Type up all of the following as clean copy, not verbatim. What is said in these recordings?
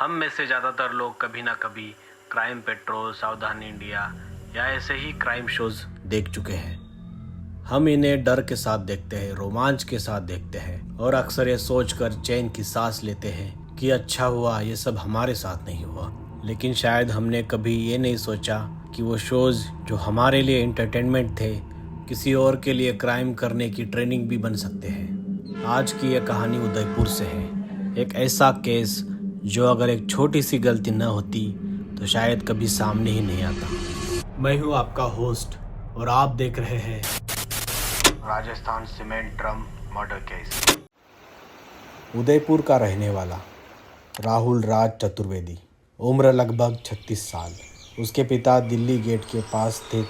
हम में से ज़्यादातर लोग कभी ना कभी क्राइम पेट्रोल, सावधान इंडिया या ऐसे ही क्राइम शोज देख चुके हैं। हम इन्हें डर के साथ देखते हैं, रोमांच के साथ देखते हैं और अक्सर ये सोचकर चैन की सांस लेते हैं कि अच्छा हुआ ये सब हमारे साथ नहीं हुआ। लेकिन शायद हमने कभी ये नहीं सोचा कि वो शोज जो हमारे लिए एंटरटेनमेंट थे, किसी और के लिए क्राइम करने की ट्रेनिंग भी बन सकते हैं। आज की ये कहानी उदयपुर से है, एक ऐसा केस जो अगर एक छोटी सी गलती न होती तो शायद कभी सामने ही नहीं आता। मैं हूँ आपका होस्ट और आप देख रहे हैं Rajasthan cement drum murder case. Udaipur का रहने वाला राहुल राज चतुर्वेदी, उम्र लगभग 36 साल। उसके पिता दिल्ली गेट के पास स्थित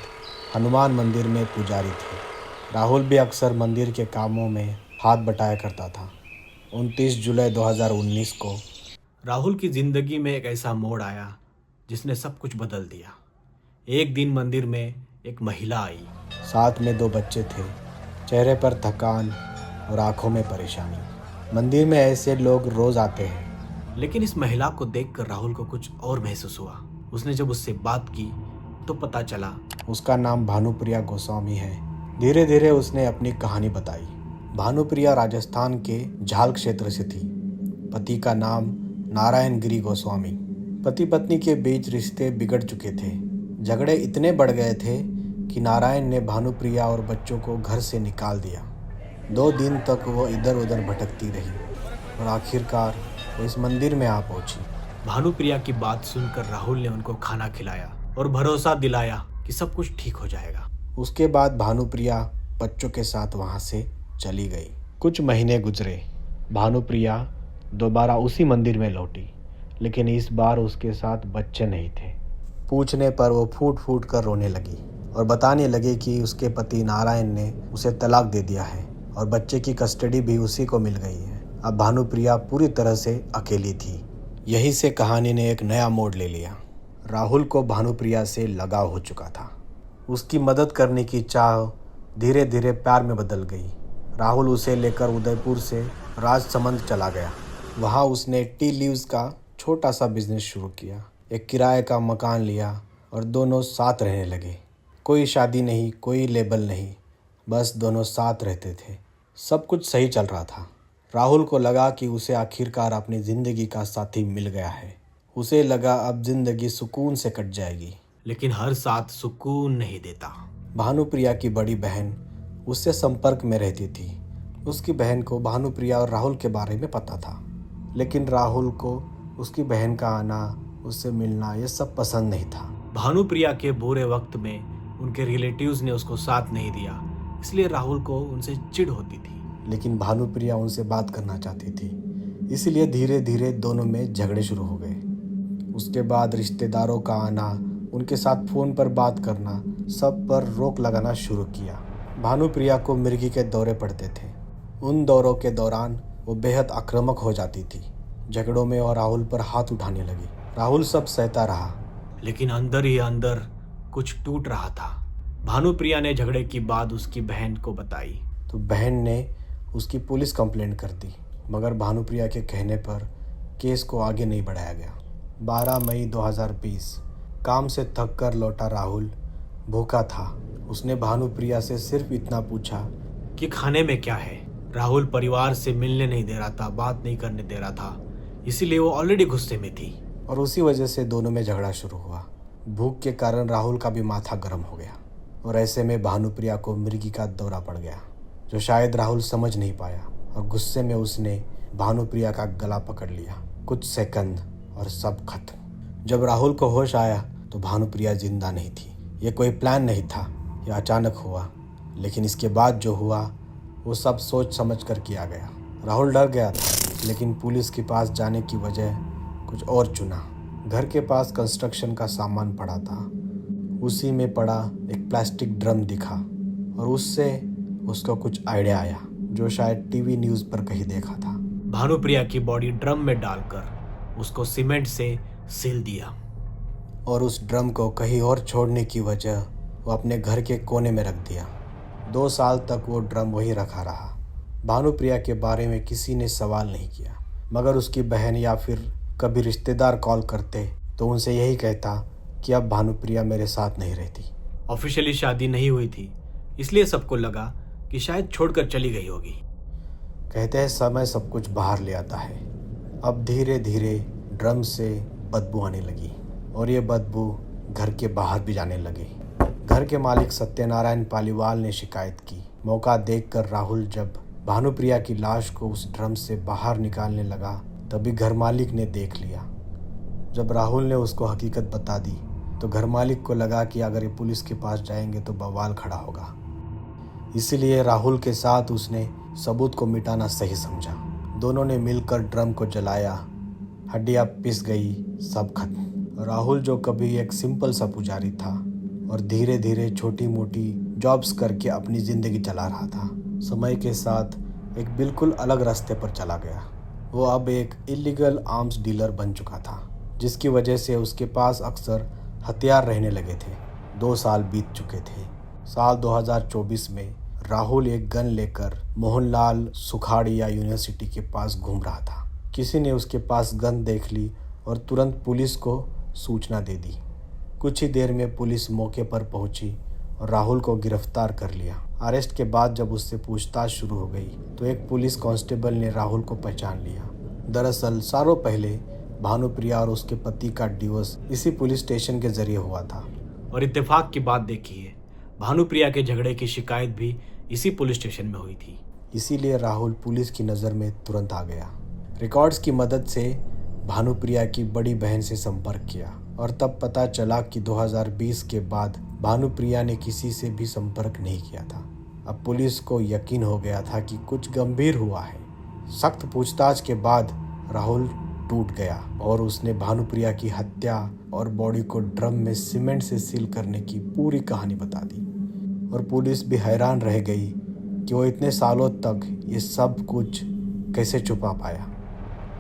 हनुमान मंदिर में पुजारी थे। राहुल भी अक्सर मंदिर के कामों में हाथ बटाया करता था। 29 जुलाई 2019 को राहुल की जिंदगी में एक ऐसा मोड़ आया जिसने सब कुछ बदल दिया। एक दिन मंदिर में एक महिला आई, साथ में 2 बच्चे थे। चेहरे पर थकान और आंखों में परेशानी। मंदिर में ऐसे लोग रोज आते हैं, लेकिन इस महिला को देखकर राहुल को कुछ और महसूस हुआ। उसने जब उससे बात की तो पता चला उसका नाम भानुप्रिया गोस्वामी है। धीरे धीरे उसने अपनी कहानी बताई। भानुप्रिया राजस्थान के झाल क्षेत्र से थी। पति का नाम नारायण गिरी गोस्वामी। पति पत्नी के बीच रिश्ते बिगड़ चुके थे। झगड़े इतने बढ़ गए थे कि नारायण ने भानुप्रिया और बच्चों को घर से निकाल दिया। 2 दिन तक वो इधर उधर भटकती रही और आखिरकार वो इस मंदिर में आ पहुंची। भानुप्रिया की बात सुनकर राहुल ने उनको खाना खिलाया और भरोसा दिलाया कि सब कुछ ठीक हो जाएगा। उसके बाद भानुप्रिया बच्चों के साथ वहां से चली गई। कुछ महीने गुजरे। भानुप्रिया दोबारा उसी मंदिर में लौटी, लेकिन इस बार उसके साथ बच्चे नहीं थे। पूछने पर वो फूट फूट कर रोने लगी और बताने लगे कि उसके पति नारायण ने उसे तलाक दे दिया है और बच्चे की कस्टडी भी उसी को मिल गई है। अब भानुप्रिया पूरी तरह से अकेली थी। यहीं से कहानी ने एक नया मोड़ ले लिया। राहुल को भानुप्रिया से लगाव हो चुका था। उसकी मदद करने की चाह धीरे धीरे प्यार में बदल गई। राहुल उसे लेकर उदयपुर से राजसमंद चला गया। वहाँ उसने टी लीव्स का छोटा सा बिजनेस शुरू किया। एक किराए का मकान लिया और दोनों साथ रहने लगे। कोई शादी नहीं, कोई लेबल नहीं, बस दोनों साथ रहते थे। सब कुछ सही चल रहा था। राहुल को लगा कि उसे आखिरकार अपनी ज़िंदगी का साथी मिल गया है। उसे लगा अब ज़िंदगी सुकून से कट जाएगी। लेकिन हर साथ सुकून नहीं देता। भानुप्रिया की बड़ी बहन उससे संपर्क में रहती थी। उसकी बहन को भानुप्रिया और राहुल के बारे में पता था, लेकिन राहुल को उसकी बहन का आना, उससे मिलना ये सब पसंद नहीं था। भानुप्रिया के बुरे वक्त में उनके रिलेटिव्स ने उसको साथ नहीं दिया, इसलिए राहुल को उनसे चिढ़ होती थी। लेकिन भानुप्रिया उनसे बात करना चाहती थी, इसलिए धीरे धीरे दोनों में झगड़े शुरू हो गए। उसके बाद रिश्तेदारों का आना, उनके साथ फ़ोन पर बात करना, सब पर रोक लगाना शुरू किया। भानुप्रिया को मिर्गी के दौरे पड़ते थे। उन दौरों के दौरान वो बेहद आक्रामक हो जाती थी। झगड़ों में और राहुल पर हाथ उठाने लगी। राहुल सब सहता रहा, लेकिन अंदर ही अंदर कुछ टूट रहा था। भानुप्रिया ने झगड़े की बात उसकी बहन को बताई तो बहन ने उसकी पुलिस कंप्लेंट कर दी, मगर भानुप्रिया के कहने पर केस को आगे नहीं बढ़ाया गया। 12 मई 2020 काम से थक कर लौटा राहुल भूखा था। उसने भानुप्रिया से सिर्फ इतना पूछा कि खाने में क्या है। राहुल परिवार से मिलने नहीं दे रहा था, बात नहीं करने दे रहा था, इसीलिए वो ऑलरेडी गुस्से में थी और उसी वजह से दोनों में झगड़ा शुरू हुआ। भूख के कारण राहुल का भी माथा गर्म हो गया और ऐसे में भानुप्रिया को मिर्गी का दौरा पड़ गया, जो शायद राहुल समझ नहीं पाया और गुस्से में उसने भानुप्रिया का गला पकड़ लिया। कुछ सेकंड और सब खत्म। जब राहुल को होश आया तो भानुप्रिया जिंदा नहीं थी। ये कोई प्लान नहीं था, यह अचानक हुआ, लेकिन इसके बाद जो हुआ वो सब सोच समझ कर किया गया। राहुल डर गया था, लेकिन पुलिस के पास जाने की वजह कुछ और चुना। घर के पास कंस्ट्रक्शन का सामान पड़ा था। उसी में पड़ा एक प्लास्टिक ड्रम दिखा और उससे उसको कुछ आइडिया आया, जो शायद टीवी न्यूज़ पर कहीं देखा था। भानुप्रिया की बॉडी ड्रम में डालकर उसको सीमेंट से सील दिया और उस ड्रम को कहीं और छोड़ने की वजह वो अपने घर के कोने में रख दिया। 2 साल तक वो ड्रम वहीं रखा रहा। भानुप्रिया के बारे में किसी ने सवाल नहीं किया, मगर उसकी बहन या फिर कभी रिश्तेदार कॉल करते तो उनसे यही कहता कि अब भानुप्रिया मेरे साथ नहीं रहती। ऑफिशियली शादी नहीं हुई थी, इसलिए सबको लगा कि शायद छोड़कर चली गई होगी। कहते हैं समय सब कुछ बाहर ले आता है। अब धीरे धीरे ड्रम से बदबू आने लगी और ये बदबू घर के बाहर भी जाने लगी। घर के मालिक सत्यनारायण पालीवाल ने शिकायत की। मौका देखकर राहुल जब भानुप्रिया की लाश को उस ड्रम से बाहर निकालने लगा तभी घर मालिक ने देख लिया। जब राहुल ने उसको हकीकत बता दी तो घर मालिक को लगा कि अगर ये पुलिस के पास जाएंगे तो बवाल खड़ा होगा, इसीलिए राहुल के साथ उसने सबूत को मिटाना सही समझा। दोनों ने मिलकर ड्रम को जलाया, हड्डियां पिस गई, सब खत्म। राहुल जो कभी एक सिंपल सा पुजारी था और धीरे धीरे छोटी मोटी जॉब्स करके अपनी ज़िंदगी चला रहा था, समय के साथ एक बिल्कुल अलग रास्ते पर चला गया। वो अब एक इलीगल आर्म्स डीलर बन चुका था, जिसकी वजह से उसके पास अक्सर हथियार रहने लगे थे। 2 साल बीत चुके थे। साल 2024 में राहुल एक गन लेकर मोहनलाल सुखाड़िया यूनिवर्सिटी के पास घूम रहा था। किसी ने उसके पास गन देख ली और तुरंत पुलिस को सूचना दे दी। कुछ ही देर में पुलिस मौके पर पहुंची और राहुल को गिरफ्तार कर लिया। अरेस्ट के बाद जब उससे पूछताछ शुरू हो गई तो एक पुलिस कांस्टेबल ने राहुल को पहचान लिया। दरअसल सालों पहले भानुप्रिया और उसके पति का डिवोर्स इसी पुलिस स्टेशन के जरिए हुआ था। और इत्तेफाक की बात देखिए, भानुप्रिया के झगड़े की शिकायत भी इसी पुलिस स्टेशन में हुई थी। इसीलिए राहुल पुलिस की नज़र में तुरंत आ गया। रिकॉर्ड्स की मदद से भानुप्रिया की बड़ी बहन से संपर्क किया और तब पता चला कि 2020 के बाद भानुप्रिया ने किसी से भी संपर्क नहीं किया था। अब पुलिस को यकीन हो गया था कि कुछ गंभीर हुआ है। सख्त पूछताछ के बाद राहुल टूट गया और उसने भानुप्रिया की हत्या और बॉडी को ड्रम में सीमेंट से सील करने की पूरी कहानी बता दी। और पुलिस भी हैरान रह गई कि वो इतने सालों तक ये सब कुछ कैसे छुपा पाया।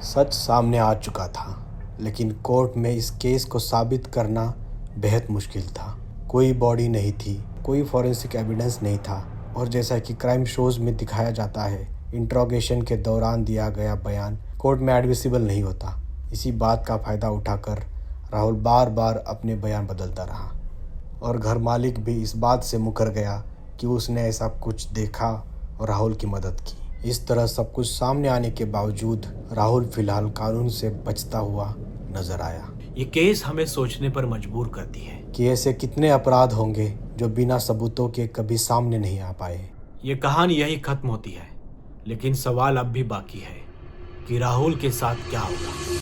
सच सामने आ चुका था, लेकिन कोर्ट में इस केस को साबित करना बेहद मुश्किल था। कोई बॉडी नहीं थी, कोई फॉरेंसिक एविडेंस नहीं था और जैसा कि क्राइम शोज में दिखाया जाता है, इंट्रोगेशन के दौरान दिया गया बयान कोर्ट में एडमिसिबल नहीं होता। इसी बात का फ़ायदा उठाकर राहुल बार बार अपने बयान बदलता रहा और घर मालिक भी इस बात से मुकर गया कि उसने ऐसा कुछ देखा और राहुल की मदद की। इस तरह सब कुछ सामने आने के बावजूद राहुल फिलहाल कानून से बचता हुआ नजर आया। ये केस हमें सोचने पर मजबूर करती है कि ऐसे कितने अपराध होंगे जो बिना सबूतों के कभी सामने नहीं आ पाए। ये कहानी यही खत्म होती है, लेकिन सवाल अब भी बाकी है कि राहुल के साथ क्या होगा।